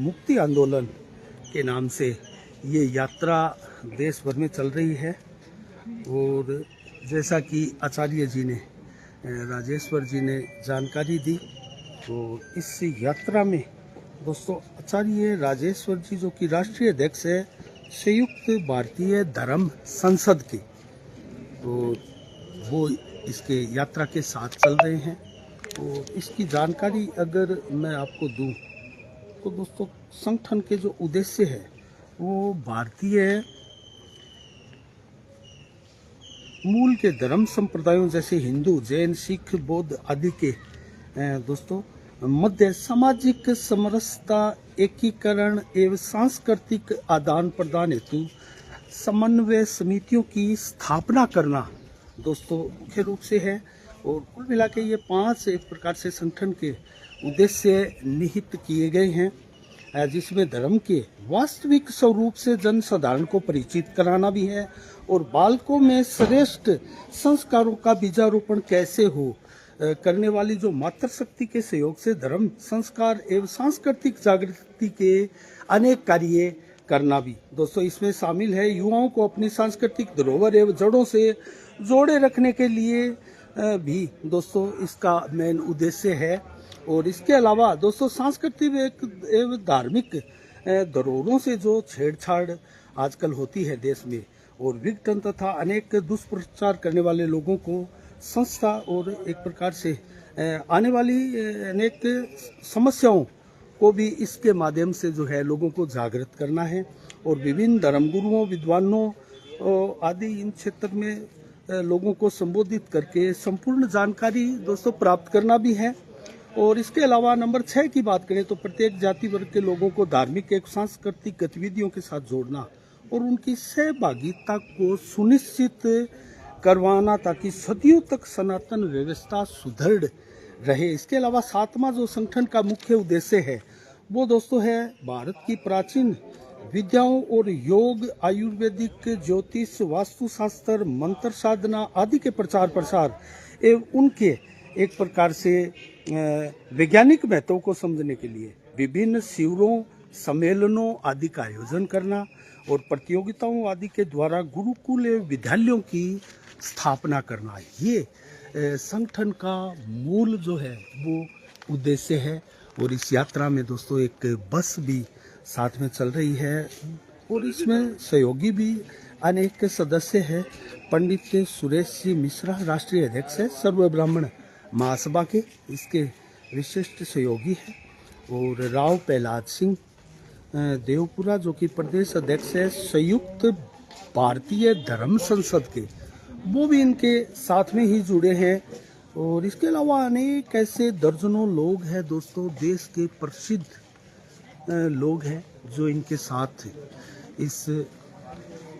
मुक्ति आंदोलन के नाम से ये यात्रा देश भर में चल रही है। और जैसा कि आचार्य जी ने, राजेश्वर जी ने जानकारी दी, तो इस यात्रा में दोस्तों आचार्य राजेश्वर जी जो कि राष्ट्रीय अध्यक्ष है संयुक्त भारतीय धर्म संसद के, तो वो इसके यात्रा के साथ चल रहे हैं। तो इसकी जानकारी अगर मैं आपको दूं तो दोस्तों संगठन के जो उद्देश्य है वो भारतीय मूल के धर्म संप्रदायों जैसे हिंदू, जैन, सिख, बौद्ध आदि के दोस्तों मध्य सामाजिक समरसता, एकीकरण एवं सांस्कृतिक आदान प्रदान हेतु समन्वय समितियों की स्थापना करना दोस्तों मुख्य रूप से है। और कुल मिला के ये 5 एक प्रकार से संगठन के उद्देश्य निहित किए गए हैं, जिसमें धर्म के वास्तविक स्वरूप से जनसाधारण को परिचित कराना भी है और बालकों में श्रेष्ठ संस्कारों का बीजारोपण कैसे हो करने वाली जो मातृशक्ति के सहयोग से धर्म, संस्कार एवं सांस्कृतिक जागृति के अनेक कार्य करना भी दोस्तों इसमें शामिल है। युवाओं को अपनी सांस्कृतिक धरोहर एवं जड़ों से जोड़े रखने के लिए भी दोस्तों इसका मेन उद्देश्य है। और इसके अलावा दोस्तों सांस्कृतिक एवं धार्मिक धरोहरों से जो छेड़छाड़ आजकल होती है देश में, और विघटन तथा अनेक दुष्प्रचार करने वाले लोगों को संस्था और एक प्रकार से आने वाली अनेक समस्याओं को भी इसके माध्यम से जो है लोगों को जागृत करना है। और विभिन्न धर्मगुरुओं, विद्वानों आदि इन क्षेत्र में लोगों को संबोधित करके संपूर्ण जानकारी दोस्तों प्राप्त करना भी है। और इसके अलावा नंबर 6 की बात करें तो प्रत्येक जाति वर्ग के लोगों को धार्मिक एवं सांस्कृतिक गतिविधियों के साथ जोड़ना और उनकी सहभागिता को सुनिश्चित करवाना ताकि सदियों तक सनातन व्यवस्था सुदृढ़ रहे। इसके अलावा 7वां जो संगठन का मुख्य उद्देश्य है वो दोस्तों है भारत की प्राचीन विद्याओं और योग, आयुर्वेदिक, ज्योतिष, वास्तुशास्त्र, मंत्र साधना आदि के प्रचार प्रसार एवं उनके एक प्रकार से वैज्ञानिक महत्व को समझने के लिए विभिन्न शिविरों, सम्मेलनों आदि का आयोजन करना और प्रतियोगिताओं आदि के द्वारा गुरुकुल एवं विद्यालयों की स्थापना करना, ये संगठन का मूल जो है वो उद्देश्य है। और इस यात्रा में दोस्तों एक बस भी साथ में चल रही है और इसमें सहयोगी भी अनेक सदस्य हैं। पंडित सुरेश जी मिश्रा राष्ट्रीय अध्यक्ष है सर्व ब्राह्मण महासभा के, इसके विशिष्ट सहयोगी हैं। और राव प्रहलाद सिंह देवपुरा जो कि प्रदेश अध्यक्ष है संयुक्त भारतीय धर्म संसद के, वो भी इनके साथ में ही जुड़े हैं। और इसके अलावा अनेक ऐसे दर्जनों लोग हैं दोस्तों, देश के प्रसिद्ध लोग हैं जो इनके साथ इस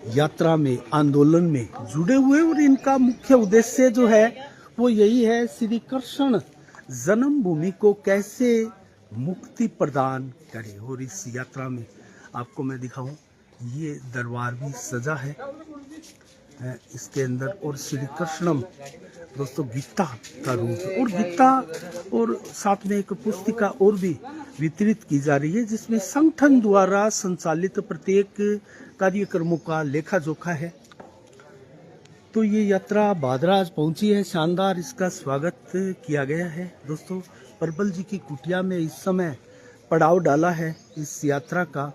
यात्रा में, आंदोलन में जुड़े हुए। और इनका मुख्य उद्देश्य जो है वो यही है, श्री कृष्ण जन्मभूमि को कैसे मुक्ति प्रदान करे। और इस यात्रा में आपको मैं दिखाऊं, ये दरबार भी सजा है इसके अंदर, और श्री कृष्णम दोस्तों गीता का रूप, और गीता और साथ में एक पुस्तिका और भी वितरित की जा रही है जिसमें संगठन द्वारा संचालित प्रत्येक कार्यक्रमों का लेखा जोखा है। तो ये यात्रा भादरा आज पहुंची है, शानदार इसका स्वागत किया गया है दोस्तों। परबल जी की कुटिया में इस समय पड़ाव डाला है इस यात्रा का।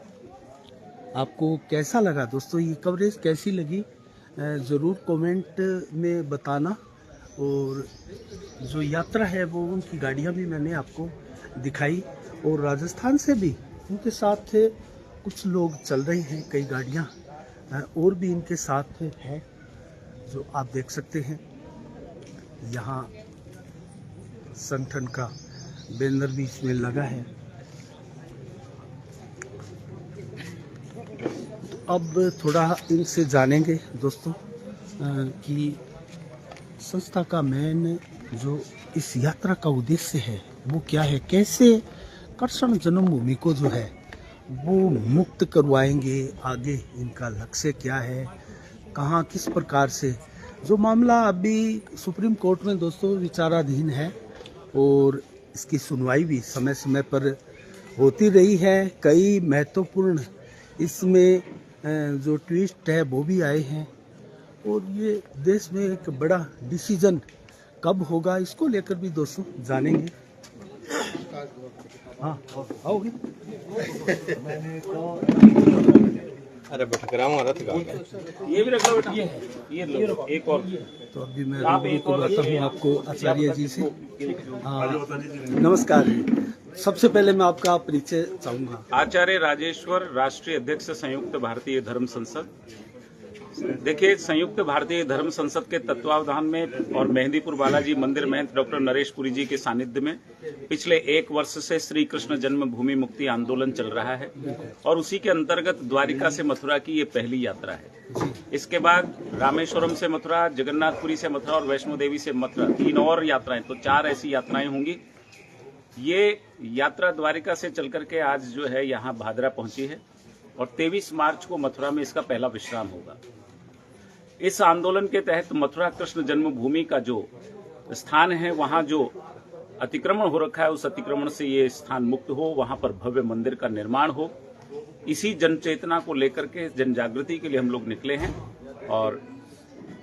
आपको कैसा लगा दोस्तों, ये कवरेज कैसी लगी ज़रूर कमेंट में बताना। और जो यात्रा है वो उनकी गाड़ियाँ भी मैंने आपको दिखाई, और राजस्थान से भी उनके साथ कुछ लोग चल रहे हैं, कई गाड़ियाँ और भी इनके साथ है जो आप देख सकते हैं। यहाँ संगठन का बैनर भी इसमें लगा है। तो अब थोड़ा इनसे जानेंगे दोस्तों कि संस्था का मेन जो इस यात्रा का उद्देश्य है वो क्या है, कैसे कृष्ण जन्मभूमि को जो है वो मुक्त करवाएंगे, आगे इनका लक्ष्य क्या है, कहाँ किस प्रकार से। जो मामला अभी सुप्रीम कोर्ट में दोस्तों विचाराधीन है और इसकी सुनवाई भी समय समय पर होती रही है। कई महत्वपूर्ण इसमें जो ट्विस्ट है वो भी आए हैं, और ये देश में एक बड़ा डिसीजन कब होगा इसको लेकर भी दोस्तों जानेंगे। हाँ आओगे? अरे भटकराऊं रथ का ये भी रख लो बेटा, ये लो एक और। तो अभी मैं रूबरू करवाता हूँ आपको आचार्य जी से। नमस्कार जी, सबसे पहले मैं आपका परिचय चाहूंगा। आचार्य राजेश्वर, राष्ट्रीय अध्यक्ष संयुक्त भारतीय धर्म संसद। देखिए, संयुक्त भारतीय धर्म संसद के तत्वावधान में और मेहंदीपुर बालाजी मंदिर महंत डॉक्टर नरेश पुरी जी के सानिध्य में पिछले 1 वर्ष से श्री कृष्ण जन्मभूमि मुक्ति आंदोलन चल रहा है, और उसी के अंतर्गत द्वारिका से मथुरा की ये पहली यात्रा है। इसके बाद रामेश्वरम से मथुरा, जगन्नाथपुरी से मथुरा और वैष्णो देवी से मथुरा 3 और यात्राएं, तो 4 ऐसी यात्राएं होंगी। ये यात्रा द्वारिका से चल करके आज जो है यहाँ भादरा पहुंची है, और 23 मार्च को मथुरा में इसका पहला विश्राम होगा। इस आंदोलन के तहत मथुरा कृष्ण जन्मभूमि का जो स्थान है, वहां जो अतिक्रमण हो रखा है, उस अतिक्रमण से ये स्थान मुक्त हो, वहां पर भव्य मंदिर का निर्माण हो, इसी जन चेतना को लेकर के जन जागृति के लिए हम लोग निकले हैं। और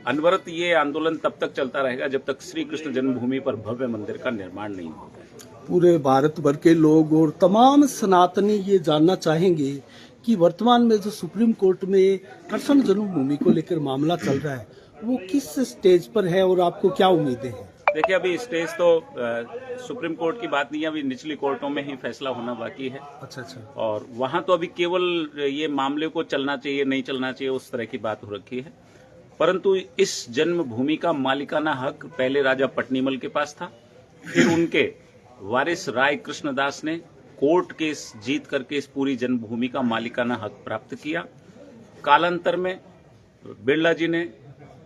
अनवरत ये आंदोलन तब तक चलता रहेगा जब तक श्री कृष्ण जन्मभूमि पर भव्य मंदिर का निर्माण नहीं होगा। पूरे भारत भर के लोग और तमाम सनातनी ये जानना चाहेंगे कि वर्तमान में जो सुप्रीम कोर्ट में कृष्ण जन्मभूमि को लेकर मामला चल रहा है, वो किस स्टेज पर है और आपको क्या उम्मीदें हैं? देखिए, अभी स्टेज तो सुप्रीम कोर्ट की बात नहीं है, अभी निचली कोर्टों में ही फैसला होना बाकी है। अच्छा। और वहां तो अभी केवल ये मामले को चलना चाहिए नहीं चलना चाहिए उस तरह की बात हो रखी है, परंतु इस जन्मभूमि का मालिकाना हक पहले राजा पट्नीमल के पास था, फिर उनके वारिस राय कृष्णदास ने कोर्ट केस जीत करके इस पूरी जन्मभूमि का मालिकाना हक प्राप्त किया। कालांतर में बिरला जी ने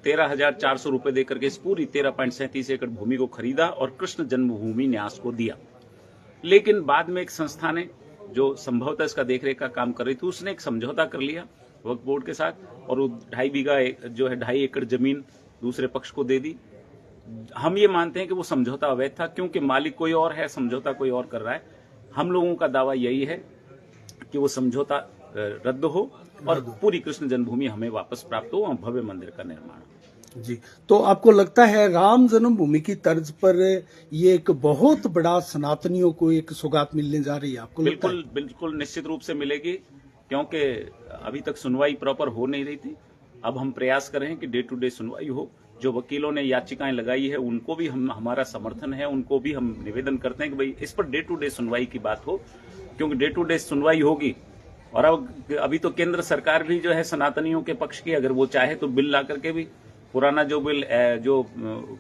13,400 रुपए देकर के इस पूरी 13.37 एकड़ भूमि को खरीदा और कृष्ण जन्मभूमि न्यास को दिया। लेकिन बाद में एक संस्था ने, जो संभवतः इसका देखरेख का काम कर रही थी, उसने एक समझौता कर लिया वक्फ बोर्ड के साथ, और 2.5 बीघा जो है 2.5 एकड़ जमीन दूसरे पक्ष को दे दी। हम ये मानते हैं कि वो समझौता अवैध था, क्योंकि मालिक कोई और है, समझौता कोई और कर रहा है। हम लोगों का दावा यही है कि वो समझौता रद्द हो और पूरी कृष्ण जन्मभूमि हमें वापस प्राप्त हो और भव्य मंदिर का निर्माण। जी, तो आपको लगता है राम जन्मभूमि की तर्ज पर ये एक बहुत बड़ा सनातनियों को एक सौगात मिलने जा रही है? आपको बिल्कुल निश्चित रूप से मिलेगी, क्योंकि अभी तक सुनवाई प्रॉपर हो नहीं रही थी। अब हम प्रयास कर रहे हैं कि डे टू डे सुनवाई हो। जो वकीलों ने याचिकाएं लगाई है उनको भी हमारा समर्थन है, उनको भी हम निवेदन करते हैं कि भाई इस पर डे टू डे सुनवाई की बात हो, क्योंकि डे टू डे सुनवाई होगी। और अब अभी तो केंद्र सरकार भी जो है सनातनियों के पक्ष की, अगर वो चाहे तो बिल ला करके भी, पुराना जो बिल जो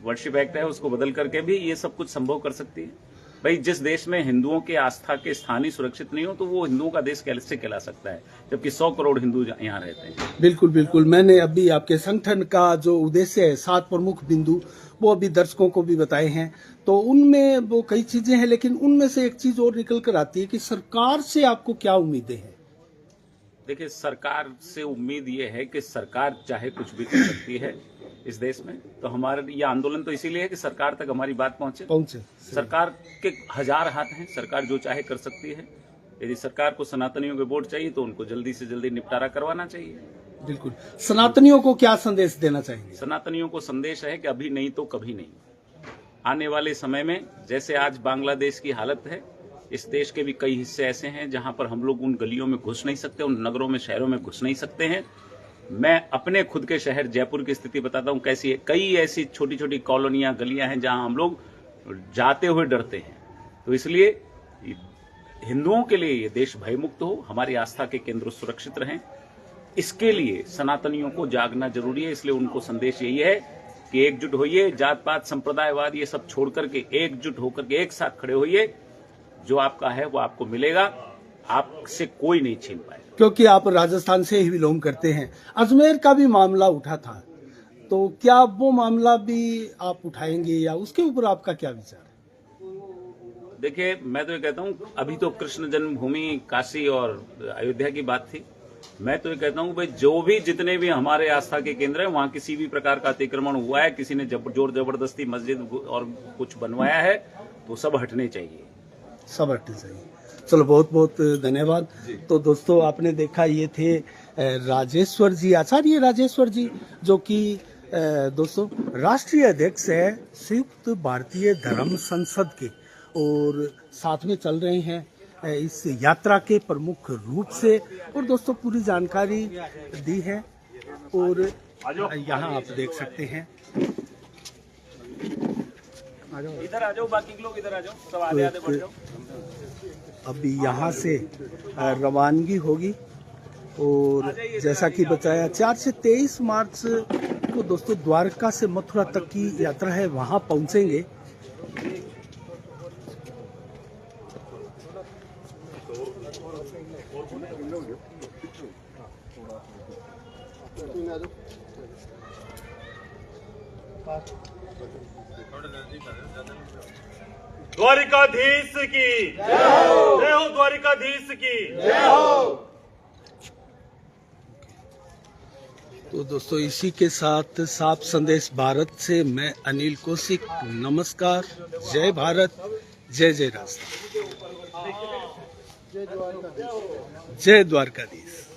वर्शिप एक्ट है उसको बदल करके भी ये सब कुछ संभव कर सकती है। भाई, जिस देश में हिंदुओं के आस्था के स्थान ही सुरक्षित नहीं हो, तो वो हिंदुओं का देश कैसे कहला सकता है, जबकि 100 करोड़ हिंदू यहाँ रहते हैं। बिल्कुल। मैंने अभी आपके संगठन का जो उद्देश्य है, 7 प्रमुख बिंदु, वो अभी दर्शकों को भी बताए हैं, तो उनमें वो कई चीजें हैं, लेकिन उनमें से एक चीज और निकल कर आती है कि सरकार से आपको क्या उम्मीदें हैं? देखिए, सरकार से उम्मीद ये है कि सरकार चाहे कुछ भी कर सकती है इस देश में, तो हमारा ये आंदोलन तो इसीलिए है कि सरकार तक हमारी बात पहुंचे। सरकार के 1000 हाथ हैं, सरकार जो चाहे कर सकती है। यदि सरकार को सनातनियों के वोट चाहिए तो उनको जल्दी से जल्दी निपटारा करवाना चाहिए। बिल्कुल। सनातनियों को क्या संदेश देना चाहेंगे? सनातनियों को संदेश है कि अभी नहीं तो कभी नहीं, आने वाले समय में जैसे आज बांग्लादेश की हालत है, इस देश के भी कई हिस्से ऐसे हैं जहां पर हम लोग उन गलियों में घुस नहीं सकते, उन नगरों में, शहरों में घुस नहीं सकते हैं। मैं अपने खुद के शहर जयपुर की स्थिति बताता हूं कैसी है। कई ऐसी छोटी छोटी कॉलोनियां, गलियां हैं जहां हम लोग जाते हुए डरते हैं। तो इसलिए हिंदुओं के लिए ये देश भयमुक्त हो, हमारी आस्था के केंद्र सुरक्षित रहें, इसके लिए सनातनियों को जागना जरूरी है। इसलिए उनको संदेश यही है कि एकजुट होइए, जात पात संप्रदायवाद ये सब छोड़ करके एकजुट होकर के एक साथ खड़े होइए। जो आपका है वो आपको मिलेगा, आपसे कोई नहीं छीन पाएगा। क्योंकि आप राजस्थान से ही बिलोंग करते हैं, अजमेर का भी मामला उठा था, तो क्या वो मामला भी आप उठाएंगे या उसके ऊपर आपका क्या विचार है? देखिए, मैं तो ये कहता हूँ, अभी तो कृष्ण जन्मभूमि काशी और अयोध्या की बात थी। मैं तो ये कहता हूँ भाई, जो भी जितने भी हमारे आस्था के केंद्र हैं, वहाँ किसी भी प्रकार का अतिक्रमण हुआ है, किसी ने जोर जबरदस्ती मस्जिद और कुछ बनवाया है, तो सब हटने चाहिए। सब हटने चाहिए। चलो बहुत बहुत धन्यवाद। तो दोस्तों आपने देखा ये थे राजेश्वर जी, आचार्य राजेश्वर जी, जो कि दोस्तों राष्ट्रीय अध्यक्ष है संयुक्त भारतीय धर्म संसद के, और साथ में चल रहे हैं इस यात्रा के प्रमुख रूप से। और दोस्तों पूरी जानकारी दी है, और यहाँ आप देख सकते हैं। इधर आ जाओ, बाकी लोग इधर आ जाओ, सब आधे आधे बढ़ जाओ। अभी यहाँ से रवानगी होगी, और जैसा कि बताया 4 से 23 मार्च को दोस्तों द्वारका से मथुरा तक की यात्रा है, वहाँ पहुँचेंगे। द्वारिकाधीश की जय हो, द्वारिकाधीश की जय हो। तो दोस्तों इसी के साथ साफ संदेश भारत से मैं अनिल कौशिक, नमस्कार, जय भारत, जय जय राष्ट्र, जय द्वारकाधीश।